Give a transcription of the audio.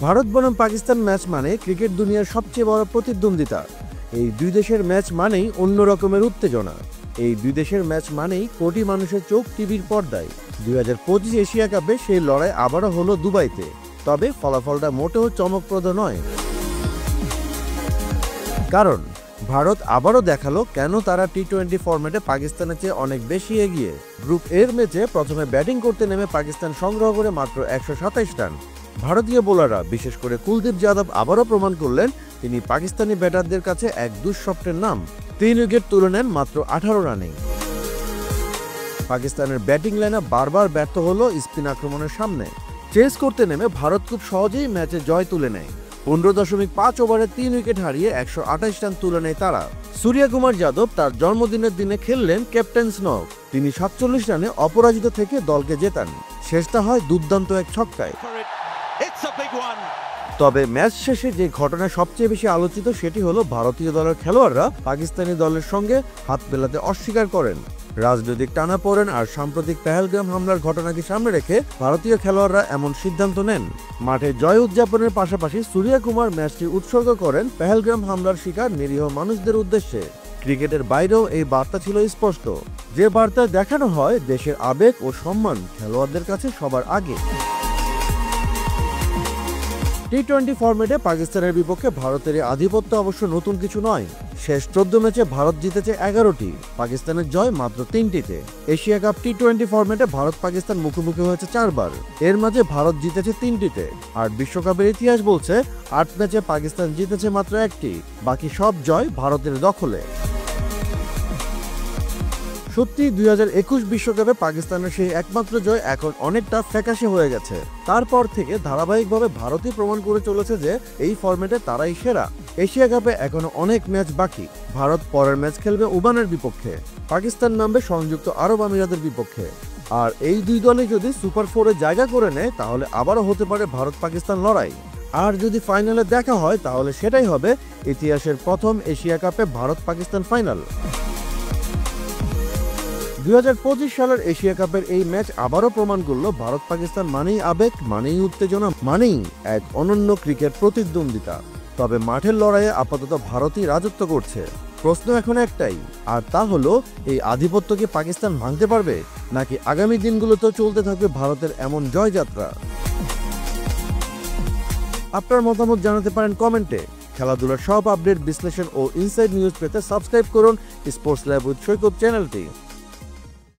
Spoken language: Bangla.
ভারত বনাম পাকিস্তান ম্যাচ মানে ক্রিকেট দুনিয়ার সবচেয়ে বড় প্রতিদ্বন্দ্বিতা। এই দুই দেশের ম্যাচ মানেই অন্য রকমের উত্তেজনা। এই দুই দেশের ম্যাচ মানেই কোটি মানুষের চোখ টিভির পর্দায়। 2025 এশিয়া কাপে সেই লড়াই আবারও হলো দুবাইতে। তবে ফলাফলটা মোটেও চমকপ্রদ নয়, কারণ ভারত আবারও দেখালো কেন তারা টি-20 ফরম্যাটে পাকিস্তানের চেয়ে অনেক বেশি এগিয়ে। গ্রুপ এর ম্যাচে প্রথমে ব্যাটিং করতে নেমে পাকিস্তান সংগ্রহ করে মাত্র 127 রান। ভারতীয় বোলাররা বিশেষ করে কুলদীপ যাদব আবারও প্রমাণ করলেন তিনি পাকিস্তানি ব্যাটারদের কাছে এক দুঃস্বপ্নের নাম। 3 উইকেট তুলে নেন মাত্র 18 রানে। পাকিস্তানের ব্যাটিং লাইনআপ বারবার ব্যর্থ হলো স্পিন আক্রমণের সামনে। চেস করতে নেমে ভারত খুব সহজেই ম্যাচে জয় তুলে নেয়। 15.5 ওভারে 3 উইকেট হারিয়ে 128 রান তুলে নেয় তারা। সূর্যকুমার যাদব তার জন্মদিনের দিনে খেললেন ক্যাপ্টেন্স নক। তিনি 47 রানে অপরাজিত থেকে দলকে জেতান। শেষটা হয় দুর্দান্ত এক ছক্কায়। তবে ম্যাচ শেষে যে ঘটনা সবচেয়ে বেশি আলোচিত সেটি হলো ভারতীয় দলের খেলোয়াড়রা পাকিস্তানি দলের সঙ্গে হাত মেলাতে অস্বীকার করেন। রাজনৈতিক টানাপোড়েন আর সাম্প্রতিক পেহেলগাম হামলার ঘটনাকে সামনে রেখে ভারতীয় খেলোয়াড়রা এমন সিদ্ধান্ত নেন। মাঠে জয় উদযাপনের পাশাপাশি সূর্যকুমার ম্যাচটি উৎসর্গ করেন পেহেলগাম হামলার শিকার নিরীহ মানুষদের উদ্দেশ্যে। ক্রিকেটের বাইরেও এই বার্তা ছিল স্পষ্ট, যে বার্তা দেখানো হয় দেশের আবেগ ও সম্মান খেলোয়াড়দের কাছে সবার আগে। টি-20 ফরম্যাটে পাকিস্তানের বিপক্ষে ভারতের আধিপত্য অবশ্য নতুন কিছু নয়। শেষ 14 ম্যাচে ভারত জিতেছে 11টি, পাকিস্তানের জয় মাত্র 3টিতে। এশিয়া কাপ টি-20 ফরম্যাটে ভারত পাকিস্তান মুখোমুখি হয়েছে 4 বার, এর মাঝে ভারত জিতেছে 3টিতে। আর বিশ্বকাপের ইতিহাস বলছে 8 ম্যাচে পাকিস্তান জিতেছে মাত্র 1টি, বাকি সব জয় ভারতের দখলে। সত্যি 2021 বিশ্বকাপে পাকিস্তানের সেই একমাত্র জয় এখন অনেকটা ফ্যাকাশে হয়ে গেছে। তারপর থেকে ধারাবাহিকভাবে ভারতই প্রমাণ করে চলেছে যে এই ফরম্যাটে তারাই সেরা। এশিয়া কাপে এখনো অনেক ম্যাচ বাকি। ভারত পরের ম্যাচ খেলবে ওমানের বিপক্ষে, পাকিস্তান নামবে সংযুক্ত আরব আমিরাতের বিপক্ষে। আর এই দুই দলই যদি সুপার 4-এ জায়গা করে নেয় তাহলে আবারও হতে পারে ভারত পাকিস্তান লড়াই। আর যদি ফাইনালে দেখা হয় তাহলে সেটাই হবে ইতিহাসের প্রথম এশিয়া কাপে ভারত পাকিস্তান ফাইনাল। 2025 সালের এশিয়া কাপের এই ম্যাচ আবারও প্রমাণ করল ভারত পাকিস্তান মানেই আবেগ, মানেই উত্তেজনা, মানেই এক অনন্য ক্রিকেট প্রতিদ্বন্দ্বিতা। তবে মাঠের লড়াইয়ে আপাতত ভারতই রাজত্ব করছে। প্রশ্ন এখন একটাই, আর তা হলো এই আধিপত্য কি পাকিস্তান ভাঙতে পারবে, নাকি আগামী দিনগুলোতেও চলতে থাকবে ভারতের এমন জয়যাত্রা? আপনার মতামত জানাতে পারেন কমেন্টে। খেলাধুলার সব আপডেট, বিশ্লেষণ ও ইনসাইড নিউজ পেতে সাবস্ক্রাইব করুন স্পোর্টস ল্যাব উইথ সৈকত চ্যানেলটি।